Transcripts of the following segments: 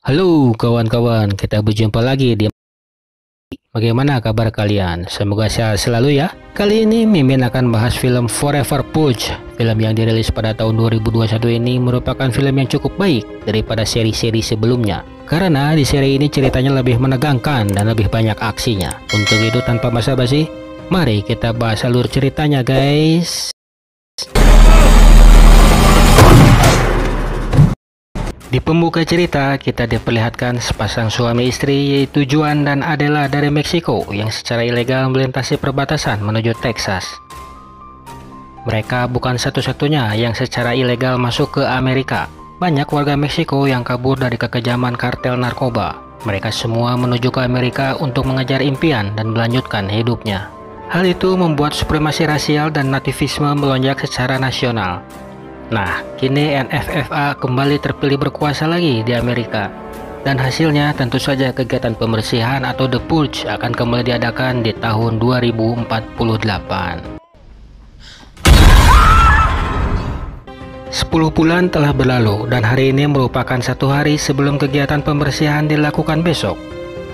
Halo kawan-kawan, kita berjumpa lagi di Bagaimana kabar kalian? Semoga sehat selalu ya. Kali ini Mimin akan bahas film Forever Purge. Film yang dirilis pada tahun 2021 ini merupakan film yang cukup baik daripada seri-seri sebelumnya. Karena di seri ini ceritanya lebih menegangkan dan lebih banyak aksinya. Untuk itu tanpa basa-basi, mari kita bahas alur ceritanya guys. Di pembuka cerita, kita diperlihatkan sepasang suami istri yaitu Juan dan Adela dari Meksiko yang secara ilegal melintasi perbatasan menuju Texas. Mereka bukan satu-satunya yang secara ilegal masuk ke Amerika. Banyak warga Meksiko yang kabur dari kekejaman kartel narkoba. Mereka semua menuju ke Amerika untuk mengejar impian dan melanjutkan hidupnya. Hal itu membuat supremasi rasial dan nativisme melonjak secara nasional. Nah, kini NFFA kembali terpilih berkuasa lagi di Amerika. Dan hasilnya tentu saja kegiatan pembersihan atau The Purge akan kembali diadakan di tahun 2048. 10 bulan telah berlalu dan hari ini merupakan satu hari sebelum kegiatan pembersihan dilakukan besok.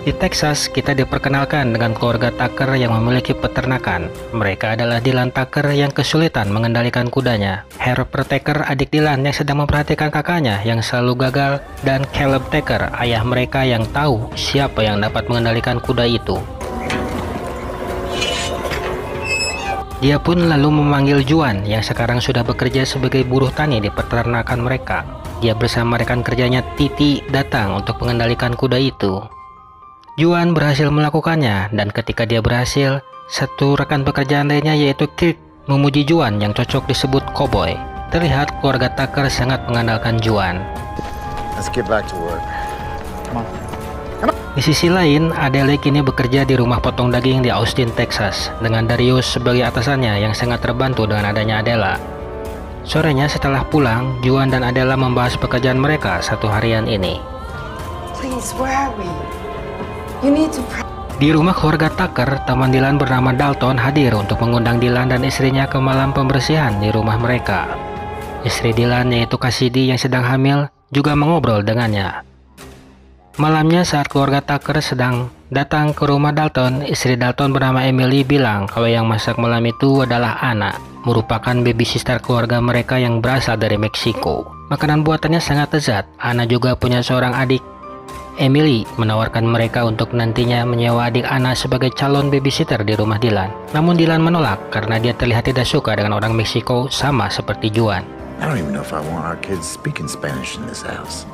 Di Texas, kita diperkenalkan dengan keluarga Tucker yang memiliki peternakan. Mereka adalah Dylan Tucker yang kesulitan mengendalikan kudanya, Herbert Tucker adik Dylan yang sedang memperhatikan kakaknya yang selalu gagal, dan Caleb Tucker ayah mereka yang tahu siapa yang dapat mengendalikan kuda itu. Dia pun lalu memanggil Juan yang sekarang sudah bekerja sebagai buruh tani di peternakan mereka. Dia bersama rekan kerjanya Titi datang untuk mengendalikan kuda itu. Juan berhasil melakukannya, dan ketika dia berhasil, satu rekan pekerjaan lainnya yaitu Kirk memuji Juan yang cocok disebut cowboy. Terlihat keluarga Tucker sangat mengandalkan Juan. Let's get back to work. Come on. Di sisi lain, Adele kini bekerja di rumah potong daging di Austin, Texas, dengan Darius sebagai atasannya yang sangat terbantu dengan adanya Adela. Sorenya setelah pulang, Juan dan Adela membahas pekerjaan mereka satu harian ini. Please, where are we? You need to Di rumah keluarga Tucker, teman Dylan bernama Dalton hadir untuk mengundang Dylan dan istrinya ke malam pembersihan di rumah mereka. Istri Dylan yaitu Cassidy yang sedang hamil juga mengobrol dengannya. Malamnya saat keluarga Tucker sedang datang ke rumah Dalton, istri Dalton bernama Emily bilang kalau yang masak malam itu adalah Anna, merupakan baby sister keluarga mereka yang berasal dari Meksiko. Makanan buatannya sangat lezat. Anna juga punya seorang adik. Emily menawarkan mereka untuk nantinya menyewa adik Anna sebagai calon babysitter di rumah Dylan. Namun Dylan menolak karena dia terlihat tidak suka dengan orang Meksiko sama seperti Juan. I don't even know if I want our kids speaking Spanish in this house.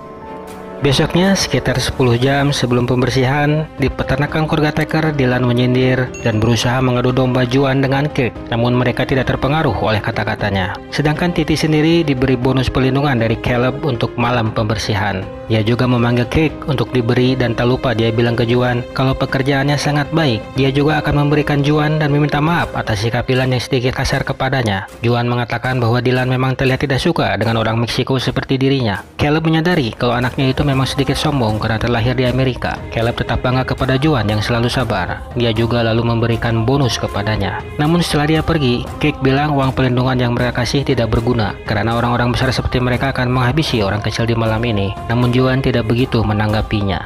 Besoknya, sekitar 10 jam sebelum pembersihan, di peternakan keluarga Tucker, Dylan menyindir dan berusaha mengadu domba Juan dengan Kirk, namun mereka tidak terpengaruh oleh kata-katanya. Sedangkan Titi sendiri diberi bonus perlindungan dari Caleb untuk malam pembersihan. Dia juga memanggil Kirk untuk diberi dan tak lupa dia bilang ke Juan kalau pekerjaannya sangat baik. Dia juga akan memberikan Juan dan meminta maaf atas sikap Dylan yang sedikit kasar kepadanya. Juan mengatakan bahwa Dylan memang terlihat tidak suka dengan orang Meksiko seperti dirinya. Caleb menyadari kalau anaknya itu memang sedikit sombong karena terlahir di Amerika. Caleb tetap bangga kepada Juan yang selalu sabar. Dia juga lalu memberikan bonus kepadanya. Namun setelah dia pergi, Kirk bilang uang perlindungan yang mereka kasih tidak berguna karena orang-orang besar seperti mereka akan menghabisi orang kecil di malam ini. Namun Juan tidak begitu menanggapinya.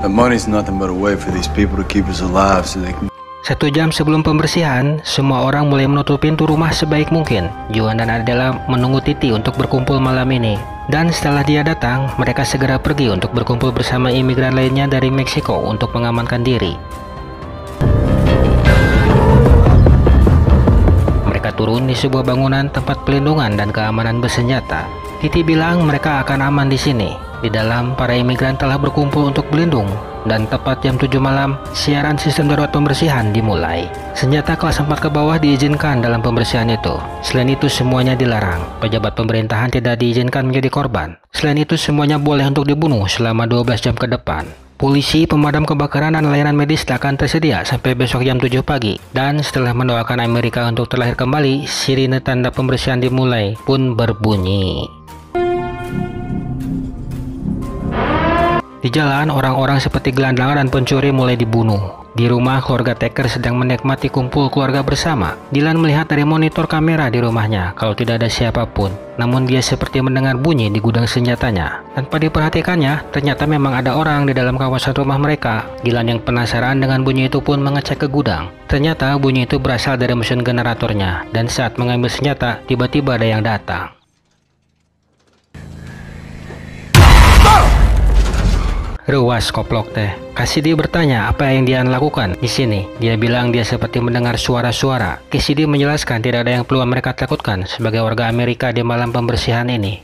The money's nothing but a way for these people to keep us alive so they can... 1 jam sebelum pembersihan, semua orang mulai menutup pintu rumah sebaik mungkin. Juan dan Adela menunggu Titi untuk berkumpul malam ini. Dan setelah dia datang, mereka segera pergi untuk berkumpul bersama imigran lainnya dari Meksiko untuk mengamankan diri. Mereka turun di sebuah bangunan tempat pelindungan dan keamanan bersenjata. Titi bilang mereka akan aman di sini. Di dalam, para imigran telah berkumpul untuk berlindung, dan tepat jam 7 malam, siaran sistem darurat pembersihan dimulai. Senjata kelas 4 ke bawah diizinkan dalam pembersihan itu. Selain itu, semuanya dilarang. Pejabat pemerintahan tidak diizinkan menjadi korban. Selain itu, semuanya boleh untuk dibunuh selama 12 jam ke depan. Polisi, pemadam kebakaran, dan layanan medis akan tersedia sampai besok jam 7 pagi. Dan setelah mendoakan Amerika untuk terlahir kembali, sirine tanda pembersihan dimulai pun berbunyi. Di jalan, orang-orang seperti gelandangan dan pencuri mulai dibunuh. Di rumah, keluarga Taker sedang menikmati kumpul keluarga bersama. Dylan melihat dari monitor kamera di rumahnya kalau tidak ada siapapun. Namun dia seperti mendengar bunyi di gudang senjatanya. Tanpa diperhatikannya, ternyata memang ada orang di dalam kawasan rumah mereka. Dylan yang penasaran dengan bunyi itu pun mengecek ke gudang. Ternyata bunyi itu berasal dari mesin generatornya. Dan saat mengambil senjata, tiba-tiba ada yang datang. Ruas koplok teh. Cassidy bertanya apa yang dia lakukan di sini. Dia bilang dia seperti mendengar suara-suara. Cassidy menjelaskan tidak ada yang perlu mereka takutkan sebagai warga Amerika di malam pembersihan ini.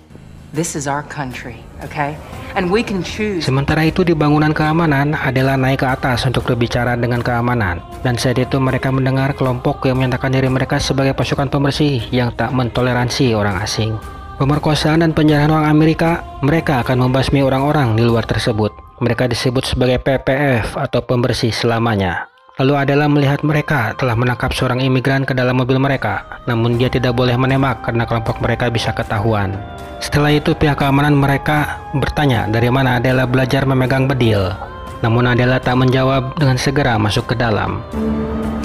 This is our country, okay? And we can choose. Sementara itu di bangunan keamanan, Adela naik ke atas untuk berbicara dengan keamanan. Dan saat itu mereka mendengar kelompok yang menyatakan diri mereka sebagai pasukan pembersih yang tak mentoleransi orang asing. Pemerkosaan dan penjarahan orang Amerika, mereka akan membasmi orang-orang di luar tersebut. Mereka disebut sebagai PPF atau pembersih selamanya. Lalu Adela melihat mereka telah menangkap seorang imigran ke dalam mobil mereka. Namun dia tidak boleh menembak karena kelompok mereka bisa ketahuan. Setelah itu pihak keamanan mereka bertanya dari mana Adela belajar memegang bedil. Namun Adela tak menjawab dengan segera masuk ke dalam.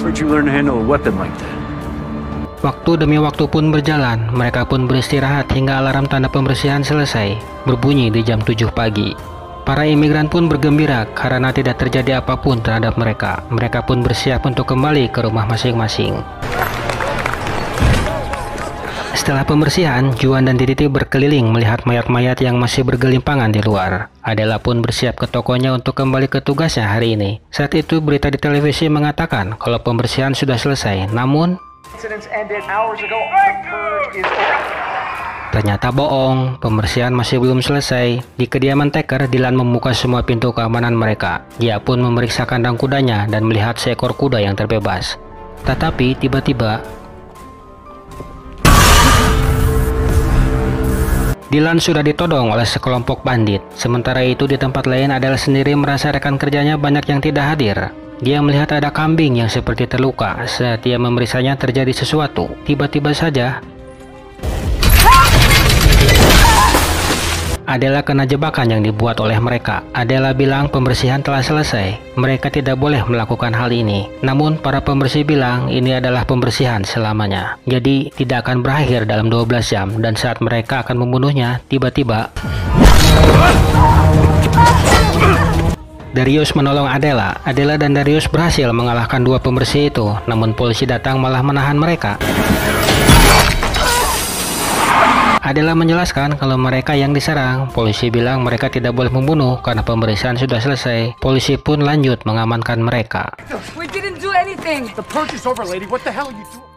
Where'd you learn to handle a weapon like that? Waktu demi waktu pun berjalan, mereka pun beristirahat hingga alarm tanda pembersihan selesai, berbunyi di jam 7 pagi. Para imigran pun bergembira karena tidak terjadi apapun terhadap mereka. Mereka pun bersiap untuk kembali ke rumah masing-masing. Setelah pembersihan, Juan dan Titi berkeliling melihat mayat-mayat yang masih bergelimpangan di luar. Adela pun bersiap ke tokonya untuk kembali ke tugasnya hari ini. Saat itu berita di televisi mengatakan kalau pembersihan sudah selesai, namun ternyata bohong, pembersihan masih belum selesai. Di kediaman Taker, Dylan membuka semua pintu keamanan mereka. Dia pun memeriksa kandang kudanya dan melihat seekor kuda yang terbebas. Tetapi tiba-tiba Dylan sudah ditodong oleh sekelompok bandit. Sementara itu di tempat lain adalah sendiri merasa rekan kerjanya banyak yang tidak hadir. Dia melihat ada kambing yang seperti terluka. Saat dia memeriksanya terjadi sesuatu. Tiba-tiba saja Adela kena jebakan yang dibuat oleh mereka. Adela bilang pembersihan telah selesai. Mereka tidak boleh melakukan hal ini. Namun para pembersih bilang ini adalah pembersihan selamanya. Jadi tidak akan berakhir dalam 12 jam. Dan saat mereka akan membunuhnya, tiba-tiba Darius menolong Adela. Adela dan Darius berhasil mengalahkan dua pembersih itu. Namun polisi datang malah menahan mereka. Adela menjelaskan kalau mereka yang diserang. Polisi bilang mereka tidak boleh membunuh karena pemeriksaan sudah selesai. Polisi pun lanjut mengamankan mereka.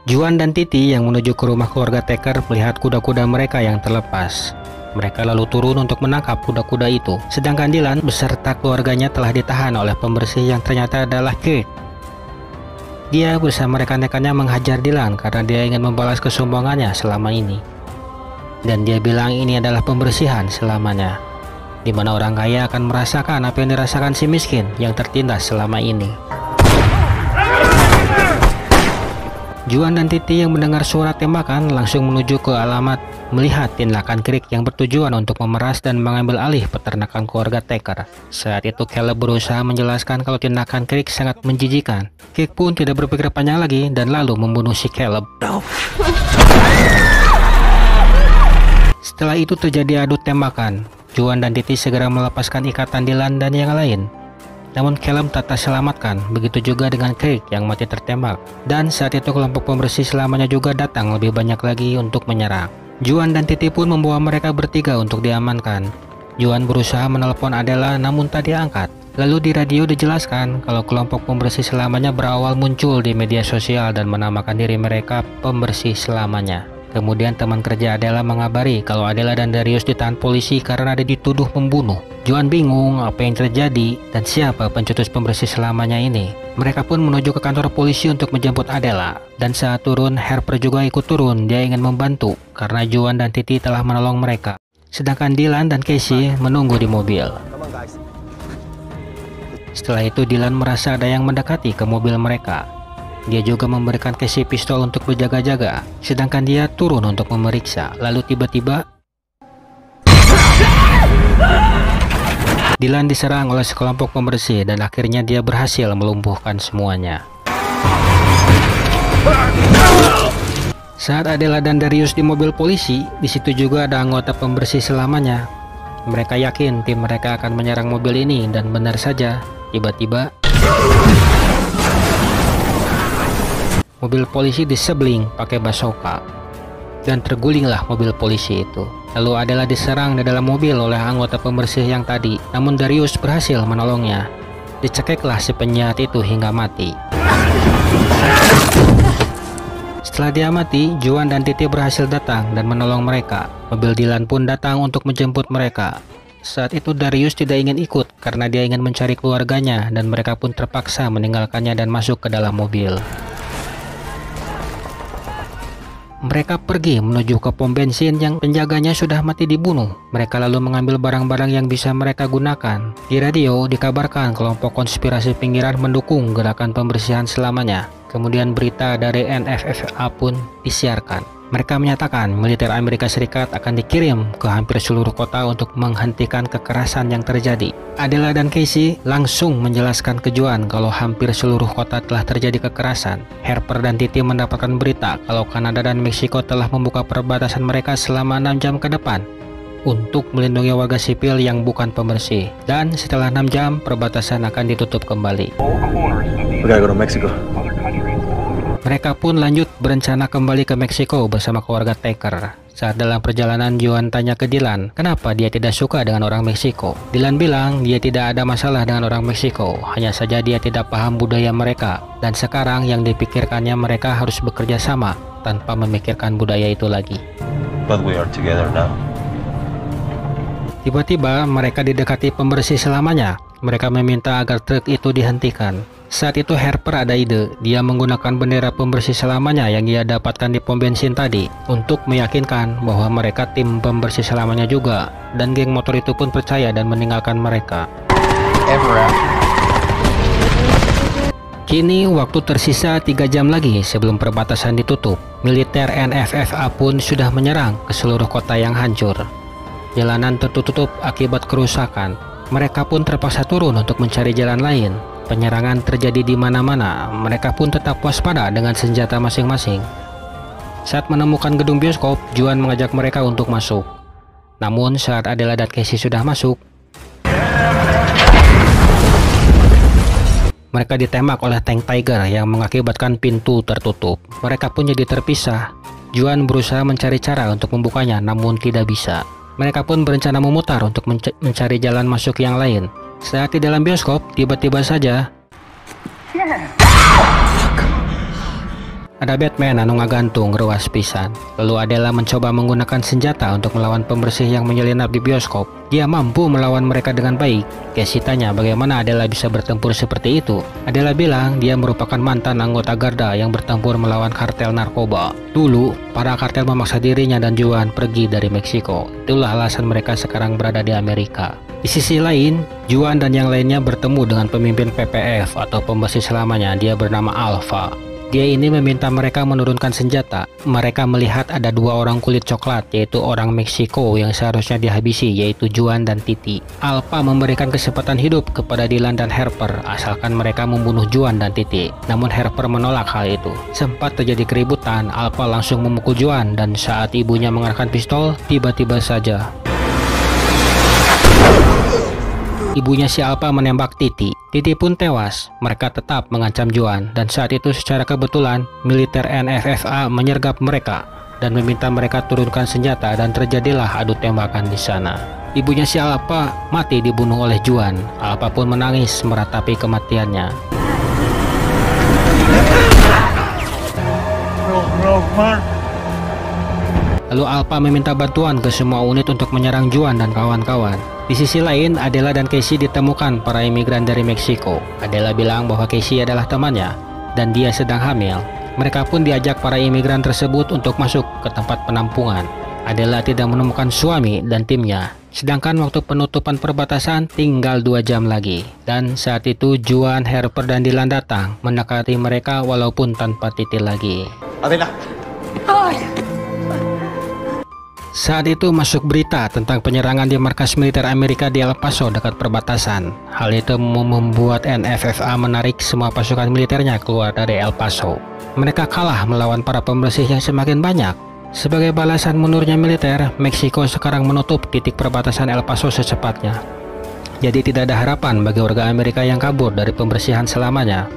Juan dan Titi yang menuju ke rumah keluarga Taker melihat kuda-kuda mereka yang terlepas. Mereka lalu turun untuk menangkap kuda-kuda itu. Sedangkan Dylan beserta keluarganya telah ditahan oleh pembersih yang ternyata adalah Kirk. Dia bersama rekan-rekannya menghajar Dylan karena dia ingin membalas kesombongannya selama ini. Dan dia bilang ini adalah pembersihan selamanya, di mana orang kaya akan merasakan apa yang dirasakan si miskin yang tertindas selama ini. Juan dan Titi yang mendengar suara tembakan langsung menuju ke alamat melihat tindakan Kirk yang bertujuan untuk memeras dan mengambil alih peternakan keluarga Taker. Saat itu Caleb berusaha menjelaskan kalau tindakan Kirk sangat menjijikan. Kirk pun tidak berpikir panjang lagi dan lalu membunuh si Caleb. Setelah itu terjadi adu tembakan. Juan dan Titi segera melepaskan ikatan Dylan dan yang lain. Namun Caleb tak terselamatkan, begitu juga dengan Kirk yang mati tertembak. Dan saat itu kelompok pembersih selamanya juga datang lebih banyak lagi untuk menyerang. Juan dan Titi pun membawa mereka bertiga untuk diamankan. Juan berusaha menelepon Adela namun tak diangkat. Lalu di radio dijelaskan kalau kelompok pembersih selamanya berawal muncul di media sosial dan menamakan diri mereka pembersih selamanya. Kemudian teman kerja Adela mengabari kalau Adela dan Darius ditahan polisi karena ada dituduh membunuh. Juan bingung apa yang terjadi dan siapa pencetus pembersih selamanya ini. Mereka pun menuju ke kantor polisi untuk menjemput Adela. Dan saat turun, Harper juga ikut turun. Dia ingin membantu karena Juan dan Titi telah menolong mereka. Sedangkan Dylan dan Casey menunggu di mobil. Setelah itu Dylan merasa ada yang mendekati ke mobil mereka. Dia juga memberikan Casey pistol untuk berjaga-jaga, sedangkan dia turun untuk memeriksa. Lalu tiba-tiba Dylan diserang oleh sekelompok pembersih dan akhirnya dia berhasil melumpuhkan semuanya. Saat Adela dan Darius di mobil polisi, di situ juga ada anggota pembersih selamanya. Mereka yakin tim mereka akan menyerang mobil ini dan benar saja, tiba-tiba mobil polisi disebling pakai basoka dan tergulinglah mobil polisi itu. Lalu Adela diserang di dalam mobil oleh anggota pembersih yang tadi, namun Darius berhasil menolongnya. Dicekiklah si penjahat itu hingga mati. Setelah dia mati, Juan dan Titi berhasil datang dan menolong mereka. Mobil Dylan pun datang untuk menjemput mereka. Saat itu Darius tidak ingin ikut karena dia ingin mencari keluarganya dan mereka pun terpaksa meninggalkannya dan masuk ke dalam mobil. Mereka pergi menuju ke pom bensin yang penjaganya sudah mati dibunuh. Mereka lalu mengambil barang-barang yang bisa mereka gunakan. Di radio dikabarkan kelompok konspirasi pinggiran mendukung gerakan pembersihan selamanya. Kemudian berita dari NFFA pun disiarkan. Mereka menyatakan militer Amerika Serikat akan dikirim ke hampir seluruh kota untuk menghentikan kekerasan yang terjadi. Adela dan Casey langsung menjelaskan ke Juan kalau hampir seluruh kota telah terjadi kekerasan. Harper dan Titi mendapatkan berita kalau Kanada dan Meksiko telah membuka perbatasan mereka selama 6 jam ke depan untuk melindungi warga sipil yang bukan pembersih. Dan setelah 6 jam, perbatasan akan ditutup kembali. We gotta go to Mexico. Mereka pun lanjut berencana kembali ke Meksiko bersama keluarga Taker. Saat dalam perjalanan, Juan tanya ke Dylan kenapa dia tidak suka dengan orang Meksiko. Dylan bilang dia tidak ada masalah dengan orang Meksiko, hanya saja dia tidak paham budaya mereka. Dan sekarang yang dipikirkannya mereka harus bekerja sama tanpa memikirkan budaya itu lagi. But we are together now. Tiba-tiba mereka didekati pembersih selamanya. Mereka meminta agar truk itu dihentikan. Saat itu Harper ada ide, dia menggunakan bendera pembersih selamanya yang dia dapatkan di pom bensin tadi untuk meyakinkan bahwa mereka tim pembersih selamanya juga, dan geng motor itu pun percaya dan meninggalkan mereka. Kini waktu tersisa 3 jam lagi sebelum perbatasan ditutup. Militer NFFA pun sudah menyerang ke seluruh kota yang hancur. Jalanan tertutup akibat kerusakan. Mereka pun terpaksa turun untuk mencari jalan lain. Penyerangan terjadi di mana-mana. Mereka pun tetap waspada dengan senjata masing-masing. Saat menemukan gedung bioskop, Juan mengajak mereka untuk masuk. Namun saat Adela dan Casey sudah masuk, mereka ditembak oleh tank Tiger yang mengakibatkan pintu tertutup. Mereka pun jadi terpisah. Juan berusaha mencari cara untuk membukanya, namun tidak bisa. Mereka pun berencana memutar untuk mencari jalan masuk yang lain. Saat di dalam bioskop, tiba-tiba saja ada Batman anu ngagantung rewas pisan. Lalu Adela mencoba menggunakan senjata untuk melawan pembersih yang menyelinap di bioskop. Dia mampu melawan mereka dengan baik. Casey tanya bagaimana Adela bisa bertempur seperti itu. Adela bilang dia merupakan mantan anggota Garda yang bertempur melawan kartel narkoba. Dulu, para kartel memaksa dirinya dan Juan pergi dari Meksiko. Itulah alasan mereka sekarang berada di Amerika. Di sisi lain, Juan dan yang lainnya bertemu dengan pemimpin PPF atau pembersih selamanya. Dia bernama Alpha. Dia ini meminta mereka menurunkan senjata. Mereka melihat ada 2 orang kulit coklat, yaitu orang Meksiko yang seharusnya dihabisi, yaitu Juan dan Titi. Alpha memberikan kesempatan hidup kepada Dylan dan Harper, asalkan mereka membunuh Juan dan Titi. Namun Harper menolak hal itu. Sempat terjadi keributan, Alpha langsung memukul Juan, dan saat ibunya mengarahkan pistol, tiba-tiba saja ibunya si Alpha menembak Titi. Titi pun tewas. Mereka tetap mengancam Juan, dan saat itu secara kebetulan militer NFFA menyergap mereka dan meminta mereka turunkan senjata, dan terjadilah adu tembakan di sana. Ibunya si Alpha mati dibunuh oleh Juan. Alpha pun menangis meratapi kematiannya. Lalu Alpha meminta bantuan ke semua unit untuk menyerang Juan dan kawan-kawan. Di sisi lain, Adela dan Casey ditemukan para imigran dari Meksiko. Adela bilang bahwa Casey adalah temannya dan dia sedang hamil. Mereka pun diajak para imigran tersebut untuk masuk ke tempat penampungan. Adela tidak menemukan suami dan timnya. Sedangkan waktu penutupan perbatasan tinggal 2 jam lagi. Dan saat itu Juan, Harper, dan Dylan datang mendekati mereka walaupun tanpa Titi lagi. Oh. Saat itu masuk berita tentang penyerangan di markas militer Amerika di El Paso dekat perbatasan. Hal itu membuat NFFA menarik semua pasukan militernya keluar dari El Paso. Mereka kalah melawan para pembersih yang semakin banyak. Sebagai balasan mundurnya militer, Meksiko sekarang menutup titik perbatasan El Paso secepatnya. Jadi tidak ada harapan bagi warga Amerika yang kabur dari pembersihan selamanya.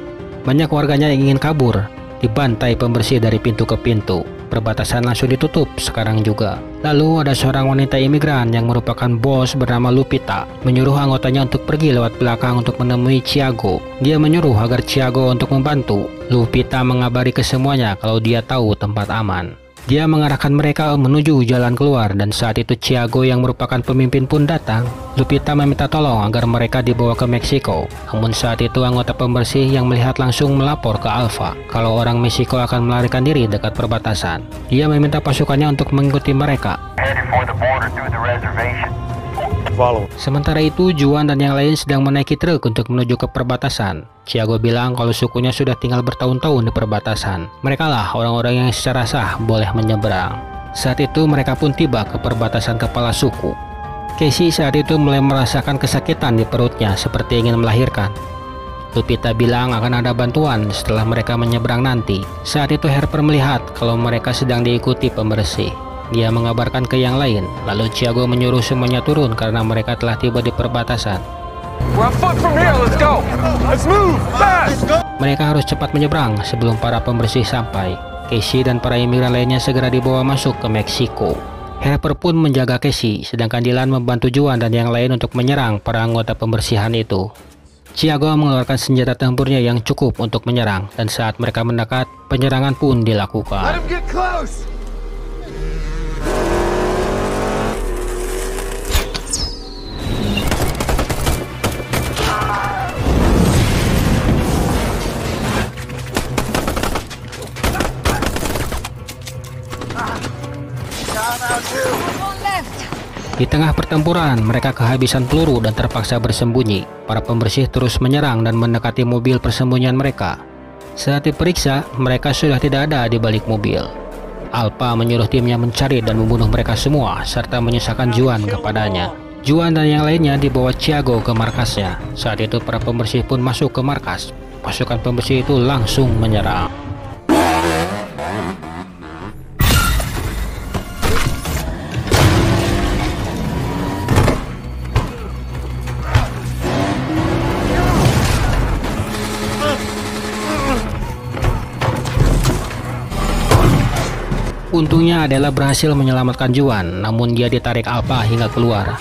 Banyak warganya yang ingin kabur, dibantai pembersih dari pintu ke pintu. Perbatasan langsung ditutup sekarang juga. Lalu ada seorang wanita imigran yang merupakan bos bernama Lupita menyuruh anggotanya untuk pergi lewat belakang untuk menemui Thiago. Dia menyuruh agar Thiago untuk membantu. Lupita mengabari kesemuanya kalau dia tahu tempat aman. Dia mengarahkan mereka menuju jalan keluar dan saat itu Thiago yang merupakan pemimpin pun datang. Lupita meminta tolong agar mereka dibawa ke Meksiko. Namun saat itu anggota pembersih yang melihat langsung melapor ke Alpha kalau orang Meksiko akan melarikan diri dekat perbatasan. Dia meminta pasukannya untuk mengikuti mereka. Sementara itu Juan dan yang lain sedang menaiki truk untuk menuju ke perbatasan. Thiago bilang kalau sukunya sudah tinggal bertahun-tahun di perbatasan. Mereka lah orang-orang yang secara sah boleh menyeberang. Saat itu mereka pun tiba ke perbatasan kepala suku. Casey saat itu mulai merasakan kesakitan di perutnya seperti ingin melahirkan. Lupita bilang akan ada bantuan setelah mereka menyeberang nanti. Saat itu Harper melihat kalau mereka sedang diikuti pembersih. Dia mengabarkan ke yang lain, lalu Thiago menyuruh semuanya turun karena mereka telah tiba di perbatasan. Mereka harus cepat menyeberang sebelum para pembersih sampai. Casey dan para imigran lainnya segera dibawa masuk ke Meksiko. Harper pun menjaga Casey, sedangkan Dylan membantu Juan dan yang lain untuk menyerang para anggota pembersihan itu. Thiago mengeluarkan senjata tempurnya yang cukup untuk menyerang, dan saat mereka mendekat, penyerangan pun dilakukan. Di tengah pertempuran, mereka kehabisan peluru dan terpaksa bersembunyi. Para pembersih terus menyerang dan mendekati mobil persembunyian mereka. Saat diperiksa, mereka sudah tidak ada di balik mobil. Alpha menyuruh timnya mencari dan membunuh mereka semua, serta menyusahkan Juan kepadanya. Juan dan yang lainnya dibawa Thiago ke markasnya. Saat itu para pembersih pun masuk ke markas. Pasukan pembersih itu langsung menyerang. Untungnya adalah berhasil menyelamatkan Juan, namun dia ditarik Alpha hingga keluar.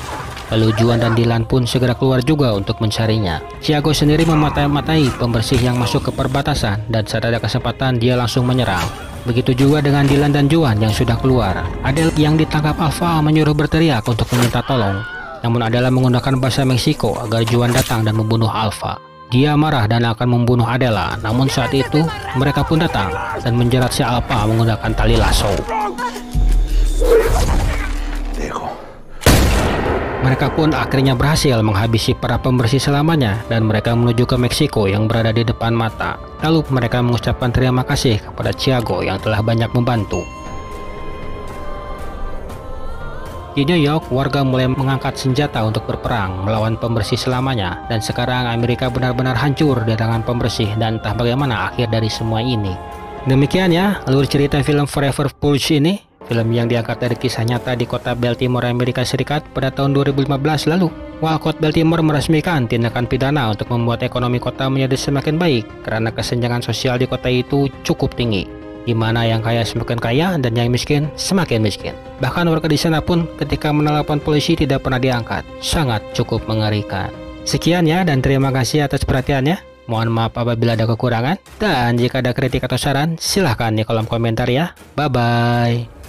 Lalu Juan dan Dylan pun segera keluar juga untuk mencarinya. Thiago sendiri mematai pembersih yang masuk ke perbatasan dan saat ada kesempatan dia langsung menyerang. Begitu juga dengan Dylan dan Juan yang sudah keluar. Adele yang ditangkap Alpha menyuruh berteriak untuk meminta tolong. Namun Adele menggunakan bahasa Meksiko agar Juan datang dan membunuh Alpha. Dia marah dan akan membunuh Adela, namun saat itu mereka pun datang dan menjerat si Alpha menggunakan tali lasso. Mereka pun akhirnya berhasil menghabisi para pembersih selamanya dan mereka menuju ke Meksiko yang berada di depan mata. Lalu mereka mengucapkan terima kasih kepada Thiago yang telah banyak membantu. Di New York, warga mulai mengangkat senjata untuk berperang melawan pembersih selamanya, dan sekarang Amerika benar-benar hancur di tangan pembersih dan entah bagaimana akhir dari semua ini. Demikian ya alur cerita film Forever Purge ini, film yang diangkat dari kisah nyata di kota Baltimore, Amerika Serikat pada tahun 2015 lalu. Walcott Baltimore meresmikan tindakan pidana untuk membuat ekonomi kota menjadi semakin baik karena kesenjangan sosial di kota itu cukup tinggi, di mana yang kaya semakin kaya dan yang miskin semakin miskin. Bahkan warga di sana pun ketika menelepon polisi tidak pernah diangkat. Sangat cukup mengerikan. Sekian ya, dan terima kasih atas perhatiannya. Mohon maaf apabila ada kekurangan, dan jika ada kritik atau saran silahkan di kolom komentar ya. Bye bye.